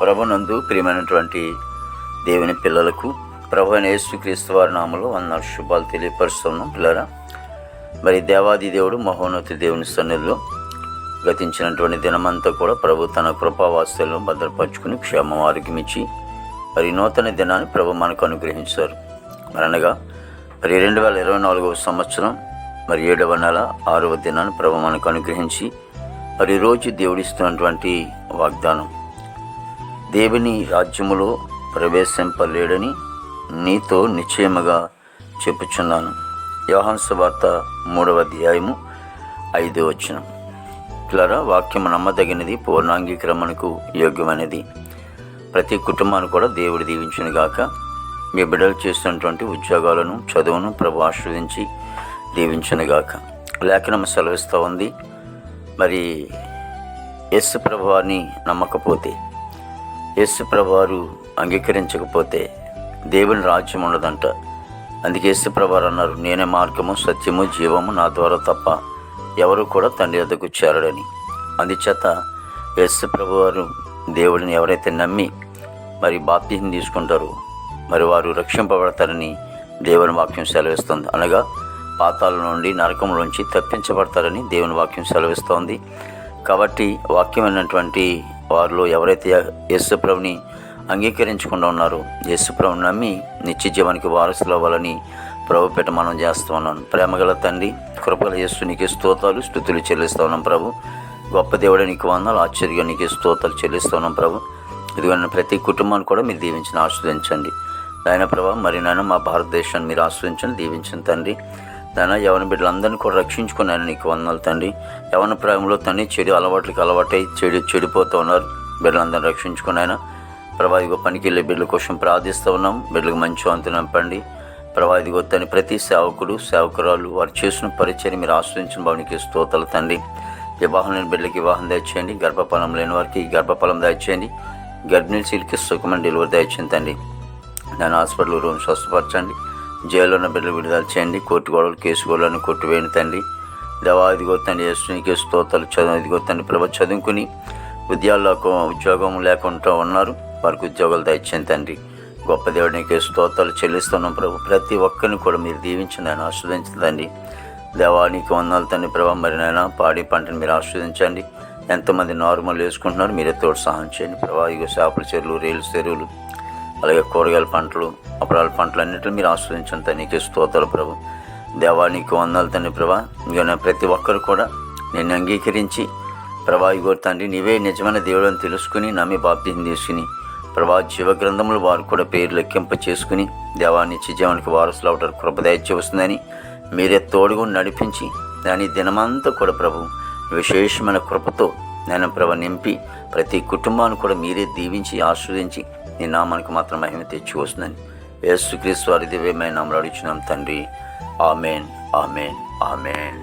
ప్రభునందు ప్రియమైనటువంటి దేవుని పిల్లలకు ప్రభు అయిన యేసుక్రీస్తు వారి నామములో వందనాలు శుభాలు తెలియపరుస్తున్నాం. పిల్లరా, మరి దేవాది దేవుడు మహోన్నత దేవుని సన్నిధిలో గతించినటువంటి దినమంతా కూడా ప్రభు తన కృపావాస్తులను భద్రపరుచుకుని క్షేమ ఆరోగ్యం ఇచ్చి మరి నూతన దినాన్ని ప్రభు మనకు అనుగ్రహించారు. అనగా మరి 2024వ సంవత్సరం మరి 7వ నెల 6వ దినాన్ని ప్రభు మనకు అనుగ్రహించి మరి రోజు దేవుడిస్తున్నటువంటి వాగ్దానం, దేవుని రాజ్యములో ప్రవేశింపలేడని నీతో నిశ్చయముగా చెప్పుచున్నాను. యోహాను సువార్త 3వ అధ్యాయము 5వ వచనం. పిల్లరా, వాక్యము నమ్మదగినది, పూర్ణాంగీకరణకు యోగ్యమైనది. ప్రతి కుటుంబాన్ని కూడా దేవుడు దీవించును గాక. మీ బిడ్డలు చేస్తున్నటువంటి ఉద్యోగాలను, చదువును ప్రభు ఆశీర్వదించి దీవించును గాక. లేఖనం సెలవిస్తూ ఉంది, మరి యేసు ప్రభువారిని నమ్మకపోతే, యేసు ప్రభువారు అంగీకరించకపోతే దేవుని రాజ్యం ఉండదంట. అందుకే యేసు ప్రభువారు అన్నారు, నేనే మార్గము, సత్యము, జీవము, నా ద్వారా తప్ప ఎవరు కూడా తండ్రి వద్దకు చేరడని. అందుచేత యేసు ప్రభువారు దేవుడిని ఎవరైతే నమ్మి మరి బాప్తిసం తీసుకుంటారో మరి వారు రక్షింపబడతారని దేవుని వాక్యం సెలవిస్తుంది. అనగా పాతాళం నుండి, నరకంలోంచి తప్పించబడతారని దేవుని వాక్యం సెలవిస్తోంది. కాబట్టి వాక్యమైనటువంటి వారిలో ఎవరైతే యేసుప్రభుని అంగీకరించకుండా ఉన్నారో, యేసుప్రభుని నమ్మి నిత్య జీవానికి వారసులు అవ్వాలని ప్రభుపేట మనం చేస్తూ ఉన్నాను. ప్రేమగల తండ్రి, కృపగల యేసు నీకే స్తోత్రాలు, స్తుతులు చెల్లిస్తూ ఉన్నాం ప్రభు. గొప్ప దేవుడు నీకు వందనాలు, ఆశ్చర్యంగా నీకే స్తోత్రాలు చెల్లిస్తూ ఉన్నాం ప్రభు. ఇదిగో ప్రతి కుటుంబాన్ని కూడా మీరు దీవించిన ఆస్వాదించండి నాయన ప్రభా. మరి నాయన మా భారతదేశాన్ని మీరు ఆస్వాదించండి, దీవించండి తండ్రి. నాయన యవన బిడ్డలందరినీ కూడా రక్షించుకుని ఆయన నీకు వందనాలు తండ్రి. యవన ప్రాయంలో తండ్రి చెడు అలవాట్లకి అలవాటై చెడిపోతూ ఉన్నారు. బిడ్డలందరినీ రక్షించుకుని ఆయన ప్రభా. ఇదిగో పనికి వెళ్ళే బిడ్డల కోసం ప్రార్థిస్తూ ఉన్నాం. బిడ్డలకు మంచి వంతు నింపండి ప్రభా. ఇదిగో తండ్రి ప్రతి సేవకుడు, సేవకురాలు వారు చేసిన పరిచయం మీరు ఆస్వాదించిన భావనికి స్తోత్రాలు తండ్రి. వివాహం లేని బిడ్డలకి వివాహం దయచేయండి, గర్భఫలం లేని వారికి గర్భఫలం దయచేయండి, గర్భిణీ స్త్రీలకి సుఖమైన డెలివరీ దయచేయండి తండ్రి. దాని హాస్పిటల్ రూమ్ స్వస్థపరచండి, జైల్లో ఉన్న బిడ్డలు విడుదల చేయండి, కోర్టు గొడవలు, కేసు గొడవలను కొట్టివేయండి తండ్రి. దేవా ఇదిగో తండ్రి యేసునికి స్తోత్రాలు. ఇదిగో తండ్రి ప్రభు చదువుకుని ఉద్యోగం లేకుండా ఉన్నారు, వారికి ఉద్యోగాలు దయచేయండి తండ్రి. గొప్ప దేవుడు నీకే స్తోత్రాలు చెల్లిస్తున్నాం ప్రభు. ప్రతి ఒక్కరిని కూడా మీరు దీవించండి ఆయన, ఆస్వాదించండి దేవా. నీకు వందనాలు తండ్రి ప్రభు. మరి నాయన పాడి పంటను మీరు ఆస్వాదించండి. ఎంతమంది నార్మల్ వేసుకుంటున్నారు మీరే తోడు సహాయం చేయండి ప్రభా. ఇక చేపల చెరువులు, రేలు చెరువులు, అలాగే కూరగాయల పంటలు, అపరాల పంటలు అన్నింటినీ మీరు ఆస్వాదించండి తండ్రి. నీకే స్తోత్రాలు ప్రభు. దేవా నీకు వందనాలు తండ్రి ప్రభా. ఇక ప్రతి ఒక్కరు కూడా నిన్ను అంగీకరించి ప్రభా ఇగో తండ్రి నీవే నిజమైన దేవుడు అని తెలుసుకుని నమ్మి బాప్తిసం తీసుకుని ప్రభా జీవ గ్రంథములు వారు కూడా పేరు లెక్కింప చేసుకుని దేవా నిత్య జీవానికి వారసులు అవటారు కృప దయచేస్తుందని మీరే తోడుగా నడిపించి దాని దినమంతా కూడా ప్రభు విశేషమైన కృపతో నేను ప్రభు నింపి ప్రతి కుటుంబాన్ని కూడా మీరే దీవించి ఆస్వాదించి నీ నామానికి మాత్రం మహిమ తెచ్చి వస్తుందని యేసుక్రీస్తు వారి దివ్యమైన నామములో అడుగుచున్నాం తండ్రి. Amen, amen, amen.